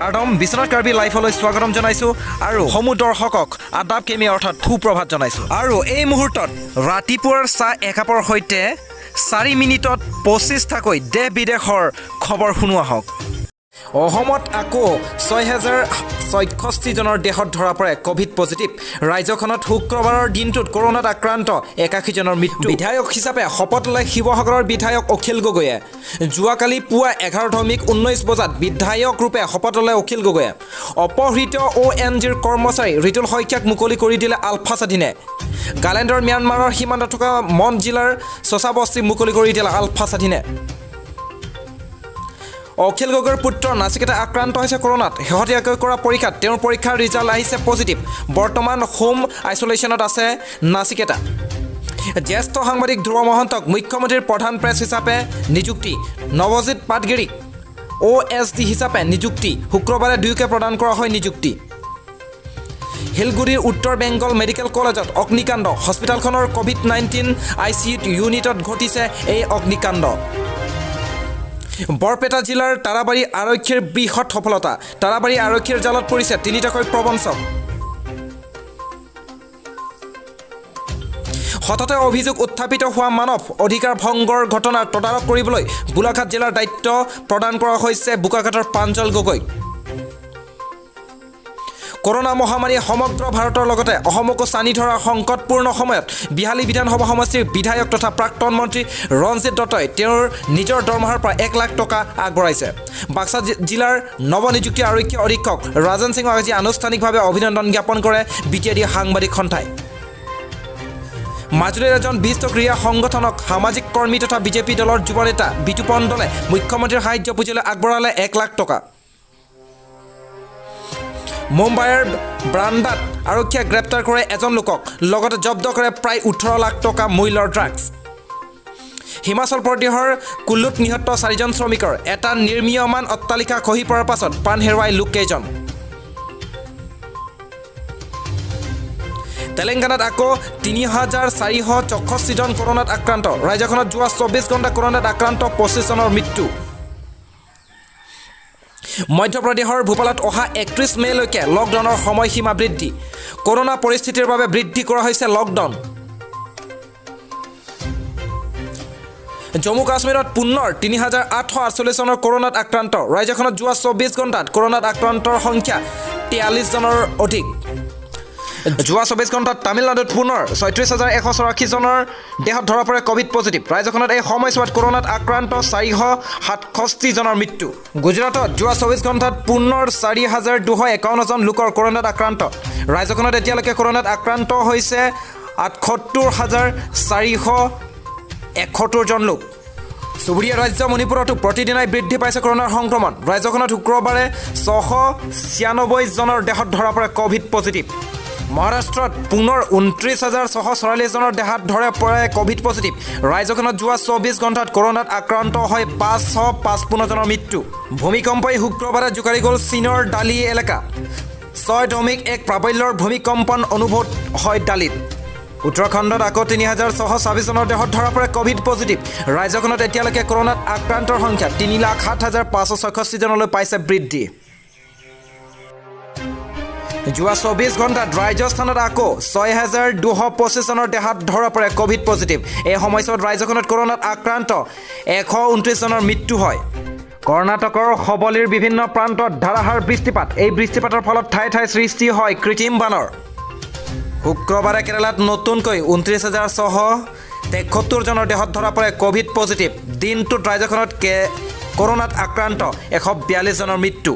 Adam Biswanath Karbi লাইফলৈ স্বাগতম জনাইছোঁ আৰু সমূহ দৰ্শকক আদাব কেমি অৰ্থাৎ সুপ্ৰভাত জনাইছোঁ আৰু এই মুহূৰ্তত ৰাতিপুৱাৰ চাহ একাপৰ সৈতে 4 মিনিটত 25টাকৈ দেশ বিদেশৰ খবৰ শুনোৱা হওক অসমত আকৌ 6066 জনৰ দেহত ধৰা পৰে কোভিড পজিটিভ ৰাজ্যখনত শুক্ৰবাৰৰ দিনটোত কৰোনাত আক্ৰান্ত 81 জনৰ মৃত্যু বিধায়ক হিচাপে শপত ললে শিৱসাগৰৰ বিধায়ক অখিল গগৈয়ে যোৱাকালি পুৱা 11:19 বজাত বিধায়ক ৰূপে শপত ললে অখিল গগৈয়ে অপহৃত ONGৰ কৰ্মচাৰী ৰিতুল শইকীয়াক মুকলি কৰি দিলে আলফা স্বাধীনে গালেণ্ডৰ ম্যানমাৰৰ সীমান্তত থকা মন জিলাৰ চচাবস্তি মুকলি কৰি দিলে আলফা স্বাধীনে অখিল গগৈৰ পুত্ৰ নাচিকেতা আক্ৰান্ত হৈছে কৰোনাত শেহতীয়াকৈ কৰা পৰীক্ষাত তেওঁৰ পৰীক্ষাৰ ৰিজাল্ট আহিছে পজিটিভ বৰ্তমান হোম আইচোলেশ্যনত আছে নাচিকেতা জ্যেষ্ঠ সাংবাদিক ধ্ৰুৱ মহন্তক মুখ্যমন্ত্ৰীৰ প্ৰধান প্ৰেছ হিচাপে নিযুক্তি নৱজিৎ পাটগিৰিক OSD হিচাপে নিযুক্তি শুক্ৰবাৰে দুয়োকে প্ৰদান কৰা হয় নিযুক্তি হিলগুৰিৰ উত্তৰ বেংগল মেডিকেল কলেজত অগ্নিকাণ্ড হস্পিটেলখনৰ COVID-19 ICU ইউনিটত ঘটিছে এই অগ্নিকাণ্ড বৰপেটা জিলাৰ তাৰাবাৰী আৰক্ষীৰ বৃহৎ সফলতা তাৰাবাৰী আৰক্ষীৰ জালত পৰিছে 3টাকৈ প্ৰবঞ্চক হঠাতে অভিযোগ উত্থাপিত হোৱা মানৱ অধিকাৰ ভংগৰ ঘটনাৰ তদাৰক কৰিবলৈ গোলাঘাট জিলাৰ দায়িত্ব প্ৰদান কৰা হৈছে বোকাখাটৰ প্ৰাঞ্জল গগৈক কৰোনা মহামাৰীয়ে সমগ্ৰ ভাৰতৰ লগতে অসমকো চানি ধৰা সংকটপূৰ্ণ সময়ত বিহালী বিধানসভা সমষ্টিৰ বিধায়ক তথা প্ৰাক্তন মন্ত্ৰী ৰঞ্জিত দত্তই তেওঁৰ নিজৰ দৰমহাৰ পৰা 1 লাখ টকা আগবঢ়াইছে বাক্সা জিলাৰ নৱনিযুক্ত আৰক্ষী অধীক্ষক ৰাজন সিঙক আজি আনুষ্ঠানিকভাৱে অভিনন্দন জ্ঞাপন কৰে BTD সাংবাদিক সন্থাই মাজুলীৰ এজন বিশিষ্ট ক্ৰীড়া সংগঠনক সামাজিক কৰ্মী তথা বিজেপি দলৰ যুৱ নেতা বিতুপন দলে মুখ্যমন্ত্ৰীৰ সাহায্য পুঁজিলৈ আগবঢ়ালে 1 লাখ টকা মুম্বাইৰ ব্ৰাণ্ডাত আৰক্ষীয়ে গ্ৰেপ্তাৰ কৰে এজন লোকক লগতে জব্দ কৰে প্ৰায় 18 লাখ টকা মূল্যৰ ড্ৰাগছ হিমাচল প্ৰদেশৰ কুল্লুত নিহত 4জন শ্ৰমিকৰ এটা নিৰ্মীয়মান অট্টালিকা খহি পৰাৰ পাছত প্ৰাণ হেৰুৱাই লোককেইজন তেলেংগানাত আকৌ 3464 জন কৰোনাত আক্ৰান্ত ৰাজ্যখনত যোৱা 24 ঘণ্টা কৰোনাত আক্ৰান্ত 25 জনৰ মৃত্যু মধ্যপ্ৰদেশৰ ভূপালত অহা 31 মেলৈকে লকডাউনৰ সময়সীমা বৃদ্ধি কৰোনা পৰিস্থিতিৰ বাবে বৃদ্ধি কৰা হৈছে লকডাউন জম্মু কাশ্মীৰত পুনৰ 3848 জনৰ কৰোনাত আক্ৰান্ত ৰাজ্যখনত যোৱা 24 ঘণ্টাত কৰোনাত আক্ৰান্তৰ সংখ্যা 43 জনৰ অধিক যোৱা 24 ঘণ্টাত তামিলনাডুত পুনৰ 36184 জনৰ দেহত ধৰা পৰে কোভিড পজিটিভ ৰাজ্যখনত এই সময়ছোৱাত কৰোনাত আক্ৰান্ত 467 জনৰ মৃত্যু গুজৰাটত যোৱা 24 ঘণ্টাত পুনৰ 4251 জন লোকৰ কৰোনাত আক্ৰান্ত ৰাজ্যখনত এতিয়ালৈকে কৰোনাত আক্ৰান্ত হৈছে 78471 জন লোক চুবুৰীয়া ৰাজ্য মণিপুৰতো প্ৰতিদিনাই বৃদ্ধি পাইছে কৰোনাৰ সংক্ৰমণ ৰাজ্যখনত শুক্ৰবাৰে 696 জনৰ দেহত ধৰা পৰে কোভিড পজিটিভ মহাৰাষ্ট্ৰত পুনৰ 29644 জনৰ দেহত ধৰা পৰে কোভিড পজিটিভ ৰাজ্যখনত যোৱা 24 ঘণ্টাত কৰোনাত আক্ৰান্ত হয় 555 জনৰ মৃত্যু ভূমিকম্পই শুক্ৰবাৰে জোকাৰি গ'ল চীনৰ ডালি এলেকা 6.1 প্ৰাবল্যৰ ভূমিকম্পন অনুভৱ হয় ডালিত উত্তৰাখণ্ডত আকৌ 3626 জনৰ দেহত ধৰা পৰে কোভিড পজিটিভ ৰাজ্যখনত এতিয়ালৈকে কৰোনাত আক্ৰান্তৰ সংখ্যা 3,07,566 জনলৈ পাইছে বৃদ্ধি যোৱা 24 ঘণ্টাত ৰাজস্থানত আকৌ 6225 জনৰ দেহত ধৰা পৰে কোভিড পজিটিভ এই সময়ছোৱাত ৰাজ্যখনত কৰোনাত আক্ৰান্ত 129 জনৰ মৃত্যু হয় কৰ্ণাটকৰ হবলীৰ বিভিন্ন প্ৰান্তত ধাৰাসাৰ বৃষ্টিপাত এই বৃষ্টিপাতৰ ফলত ঠাই ঠাই সৃষ্টি হয় কৃত্ৰিম বানৰ শুক্ৰবাৰে কেৰালাত নতুনকৈ 29,673 জনৰ দেহত ধৰা পৰে কোভিড পজিটিভ দিনটোত ৰাজ্যখনত কৰোনাত আক্ৰান্ত 142 জনৰ মৃত্যু